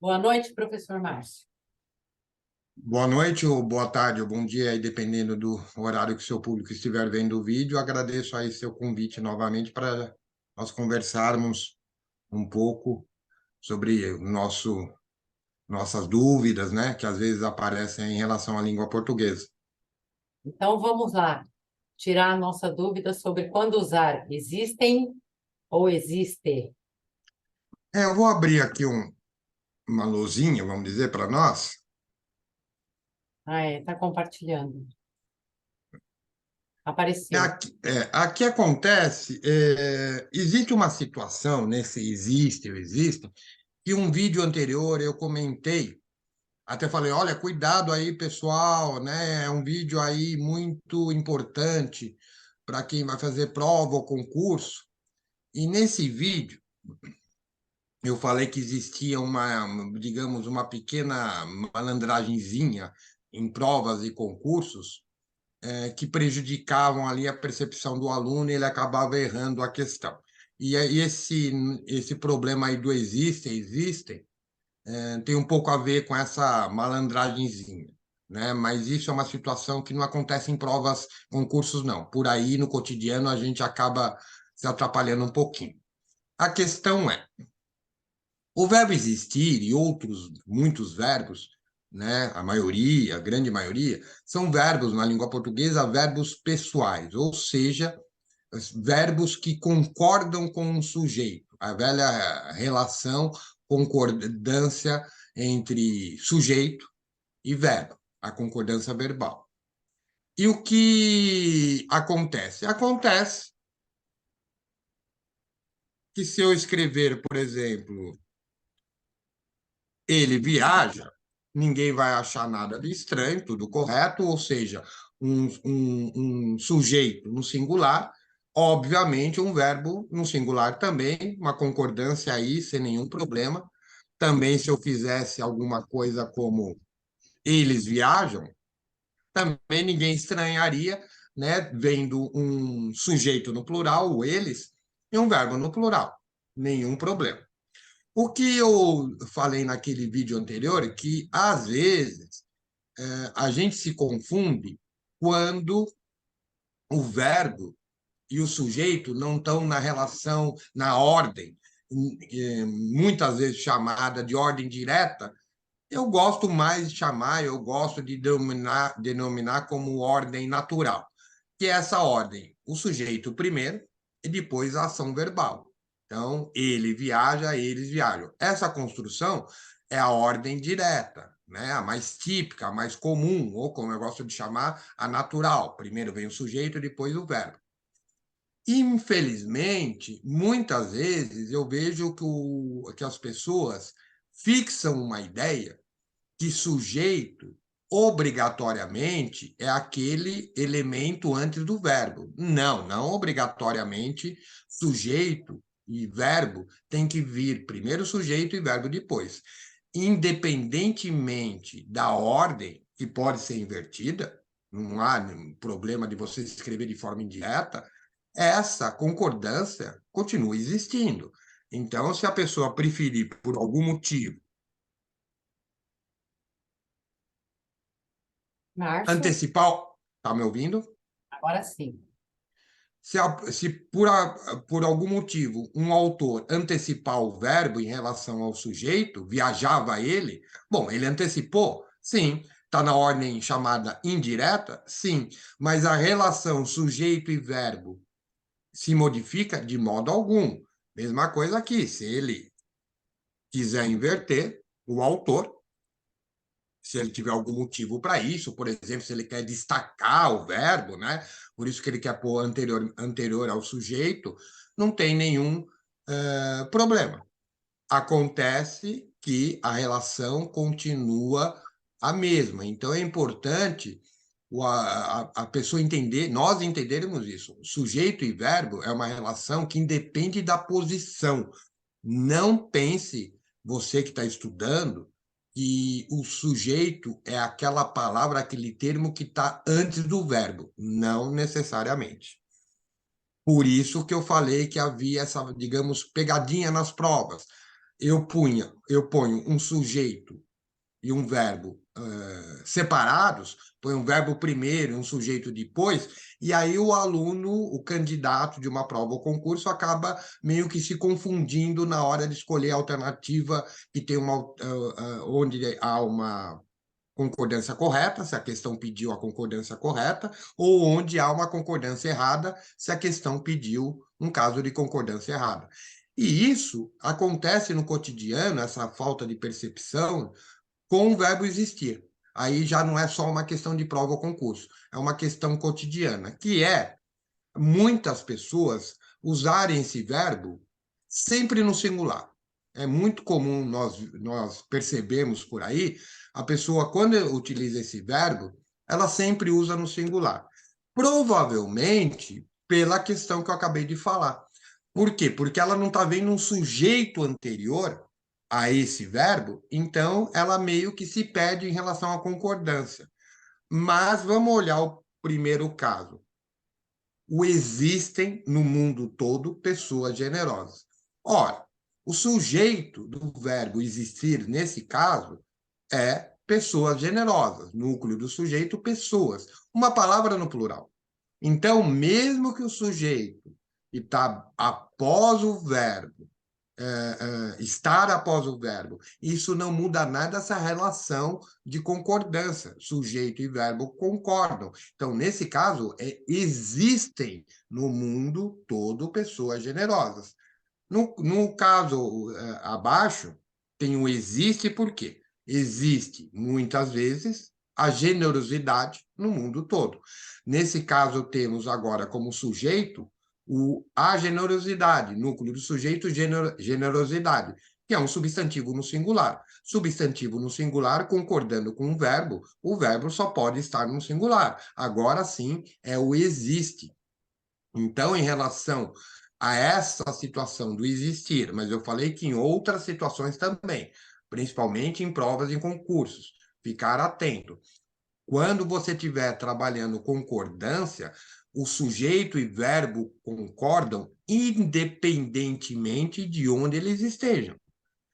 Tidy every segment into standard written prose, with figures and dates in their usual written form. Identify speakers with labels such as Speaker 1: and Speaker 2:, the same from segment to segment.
Speaker 1: Boa noite, professor Márcio.
Speaker 2: Boa noite, ou boa tarde, ou bom dia, aí dependendo do horário que o seu público estiver vendo o vídeo. Agradeço aí seu convite novamente para nós conversarmos um pouco sobre nossas dúvidas, né, que às vezes aparecem em relação à língua portuguesa.
Speaker 1: Então, vamos lá, tirar a nossa dúvida sobre quando usar existem ou existe.
Speaker 2: Eu vou abrir aqui uma luzinha, vamos dizer, para nós.
Speaker 1: Está compartilhando. Apareceu.
Speaker 2: Aqui acontece, existe uma situação nesse existe ou existe, que um vídeo anterior eu comentei. Até falei, olha, cuidado aí, pessoal, né? É um vídeo aí muito importante para quem vai fazer prova ou concurso. E nesse vídeo eu falei que existia digamos, uma pequena malandragenzinha em provas e concursos, que prejudicavam ali a percepção do aluno e ele acabava errando a questão. E esse problema aí do existem, tem um pouco a ver com essa malandragenzinha, né? Mas isso é uma situação que não acontece em provas, concursos, não. Por aí, no cotidiano, a gente acaba se atrapalhando um pouquinho. A questão é, o verbo existir e outros muitos verbos, né? A maioria, a grande maioria, são verbos na língua portuguesa, verbos pessoais, ou seja, verbos que concordam com um sujeito, a velha relação, concordância entre sujeito e verbo, a concordância verbal. E o que acontece? Acontece que se eu escrever, por exemplo, ele viaja, ninguém vai achar nada de estranho, tudo correto, ou seja, um sujeito no singular, obviamente um verbo no singular também, uma concordância aí, sem nenhum problema. Também, se eu fizesse alguma coisa como eles viajam, também ninguém estranharia, né, vendo um sujeito no plural, o eles, e um verbo no plural. Nenhum problema. O que eu falei naquele vídeo anterior é que, às vezes, a gente se confunde quando o verbo e o sujeito não estão na relação, na ordem, muitas vezes chamada de ordem direta. Eu gosto mais de chamar, eu gosto de denominar como ordem natural, que é essa ordem, o sujeito primeiro e depois a ação verbal. Então, ele viaja, eles viajam. Essa construção é a ordem direta, né? A mais típica, a mais comum, ou como eu gosto de chamar, a natural. Primeiro vem o sujeito, depois o verbo. Infelizmente, muitas vezes eu vejo que as pessoas fixam uma ideia que sujeito obrigatoriamente é aquele elemento antes do verbo. Não, não obrigatoriamente sujeito e verbo tem que vir primeiro sujeito e verbo depois. Independentemente da ordem, que pode ser invertida, não há nenhum problema de você escrever de forma indireta, essa concordância continua existindo. Então, se a pessoa preferir, por algum motivo,
Speaker 1: Márcio,
Speaker 2: antecipar. Tá me ouvindo?
Speaker 1: agora sim.
Speaker 2: Se por algum motivo um autor antecipar o verbo em relação ao sujeito, viajava ele, bom, ele antecipou? Sim. Está na ordem chamada indireta? Sim. Mas a relação sujeito e verbo se modifica de modo algum. Mesma coisa aqui, se ele quiser inverter, o autor, se ele tiver algum motivo para isso, por exemplo, se ele quer destacar o verbo, né? Por isso que ele quer pôr anterior ao sujeito, não tem nenhum problema. Acontece que a relação continua a mesma. Então é importante a pessoa entender, nós entendermos isso. Sujeito e verbo é uma relação que independe da posição. Não pense, você que está estudando, que o sujeito é aquela palavra, aquele termo que está antes do verbo. Não necessariamente. Por isso que eu falei que havia essa, digamos, pegadinha nas provas. eu ponho um sujeito e um verbo separados, põe um verbo primeiro e um sujeito depois, e aí o aluno, o candidato de uma prova ou concurso, acaba meio que se confundindo na hora de escolher a alternativa que tem onde há uma concordância correta, se a questão pediu a concordância correta, ou onde há uma concordância errada, se a questão pediu um caso de concordância errada. E isso acontece no cotidiano, essa falta de percepção, com o verbo existir. Aí já não é só uma questão de prova ou concurso, é uma questão cotidiana, que é muitas pessoas usarem esse verbo sempre no singular. É muito comum nós percebemos por aí, a pessoa, quando utiliza esse verbo, ela sempre usa no singular. Provavelmente pela questão que eu acabei de falar. Por quê? Porque ela não está vendo um sujeito anterior a esse verbo, então ela meio que se perde em relação à concordância. Mas vamos olhar o primeiro caso. O existem no mundo todo pessoas generosas. Ora, o sujeito do verbo existir, nesse caso, é pessoas generosas. Núcleo do sujeito, pessoas. Uma palavra no plural. Então, mesmo que o sujeito está após o verbo estar após o verbo. Isso não muda nada essa relação de concordância. Sujeito e verbo concordam. Então, nesse caso, existem no mundo todo pessoas generosas. No caso abaixo, tem o existe por quê? Existe, muitas vezes, a generosidade no mundo todo. Nesse caso, temos agora como sujeito a generosidade, núcleo do sujeito, generosidade, que é um substantivo no singular. Substantivo no singular, concordando com o verbo só pode estar no singular. Agora sim, é o existe. Então, em relação a essa situação do existir, mas eu falei que em outras situações também, principalmente em provas e concursos, ficar atento. Quando você estiver trabalhando concordância, o sujeito e verbo concordam independentemente de onde eles estejam.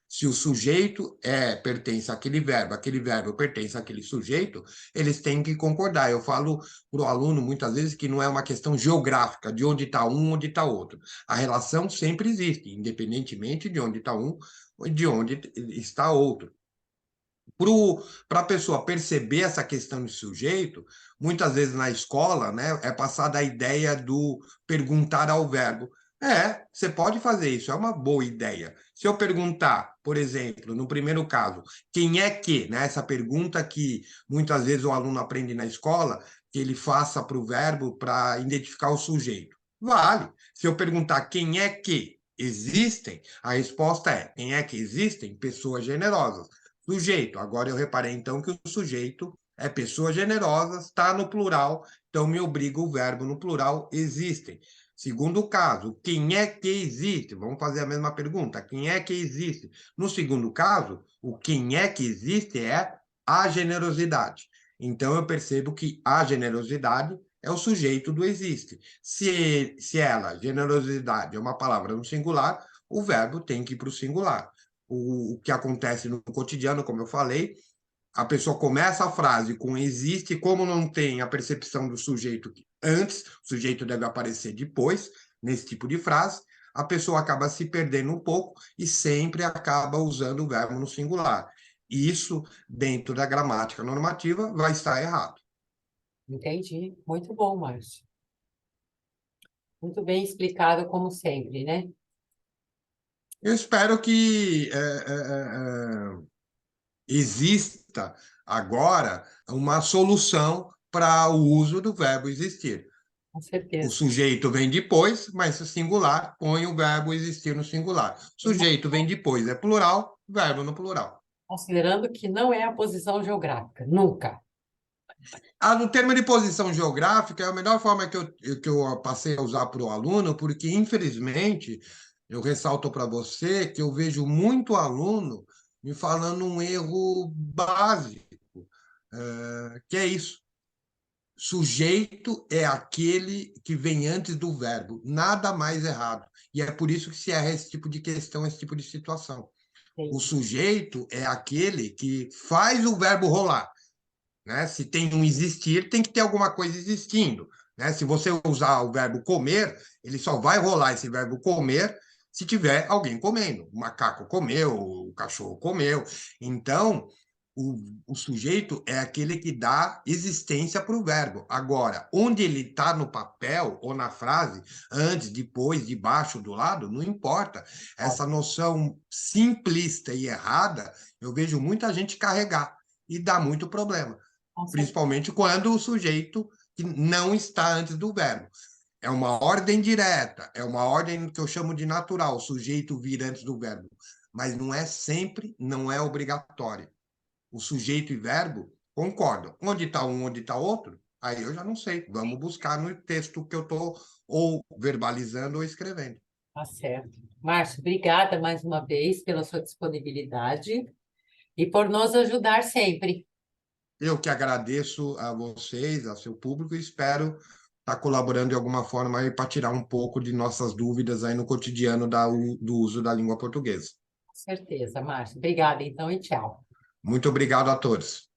Speaker 2: Se o sujeito pertence aquele verbo pertence àquele sujeito, eles têm que concordar. Eu falo para o aluno muitas vezes que não é uma questão geográfica, de onde está um, onde está outro. A relação sempre existe, independentemente de onde está um e de onde está outro. Para a pessoa perceber essa questão de sujeito, muitas vezes na escola, né, é passada a ideia do perguntar ao verbo. Você pode fazer isso, é uma boa ideia. Se eu perguntar, por exemplo, no primeiro caso, quem é que, né, essa pergunta que muitas vezes o aluno aprende na escola, que ele faça para o verbo para identificar o sujeito. Vale. Se eu perguntar quem é que existem, a resposta é: quem é que existem? Pessoas generosas. Sujeito. Agora eu reparei então que o sujeito é pessoa generosa, está no plural, então me obriga o verbo no plural existem. Segundo caso, quem é que existe? Vamos fazer a mesma pergunta. Quem é que existe? No segundo caso, o quem é que existe é a generosidade. Então eu percebo que a generosidade é o sujeito do existe. Se ela, generosidade, é uma palavra no singular, o verbo tem que ir para o singular. O que acontece no cotidiano, como eu falei, a pessoa começa a frase com existe, como não tem a percepção do sujeito antes, o sujeito deve aparecer depois, nesse tipo de frase, a pessoa acaba se perdendo um pouco e sempre acaba usando o verbo no singular. Isso, dentro da gramática normativa, vai estar errado.
Speaker 1: Entendi. Muito bom, Márcio. Muito bem explicado, como sempre, né?
Speaker 2: Eu espero que exista agora uma solução para o uso do verbo existir.
Speaker 1: Com
Speaker 2: O
Speaker 1: certeza.
Speaker 2: sujeito vem depois, mas singular, põe o verbo existir no singular. Sujeito vem depois, é plural, verbo no plural.
Speaker 1: Considerando que não é a posição geográfica, nunca.
Speaker 2: No termo de posição geográfica, é a melhor forma que eu passei a usar para o aluno, porque, infelizmente, eu ressalto para você que eu vejo muito aluno me falando um erro básico, que é isso. Sujeito é aquele que vem antes do verbo, nada mais errado. E é por isso que se erra esse tipo de questão, esse tipo de situação.
Speaker 1: Sim.
Speaker 2: O sujeito é aquele que faz o verbo rolar, né? Se tem um existir, tem que ter alguma coisa existindo, né? Se você usar o verbo comer, ele só vai rolar esse verbo comer se tiver alguém comendo. O macaco comeu, o cachorro comeu. Então, o sujeito é aquele que dá existência para o verbo. Agora, onde ele está no papel ou na frase, antes, depois, debaixo, do lado, não importa. Essa noção simplista e errada, eu vejo muita gente carregar e dá muito problema,
Speaker 1: Com certeza.
Speaker 2: principalmente quando o sujeito que não está antes do verbo. É uma ordem direta, é uma ordem que eu chamo de natural, o sujeito vir antes do verbo, mas não é sempre, não é obrigatório. O sujeito e verbo concordam. Onde está um, onde está outro? Aí eu já não sei. Vamos buscar no texto que eu estou ou verbalizando ou escrevendo.
Speaker 1: Tá certo. Márcio, obrigada mais uma vez pela sua disponibilidade e por nos ajudar sempre.
Speaker 2: Eu que agradeço a vocês, ao seu público, e espero estar colaborando de alguma forma para tirar um pouco de nossas dúvidas aí no cotidiano do uso da língua portuguesa.
Speaker 1: Com certeza, Márcio. Obrigada, então, e tchau.
Speaker 2: Muito obrigado a todos.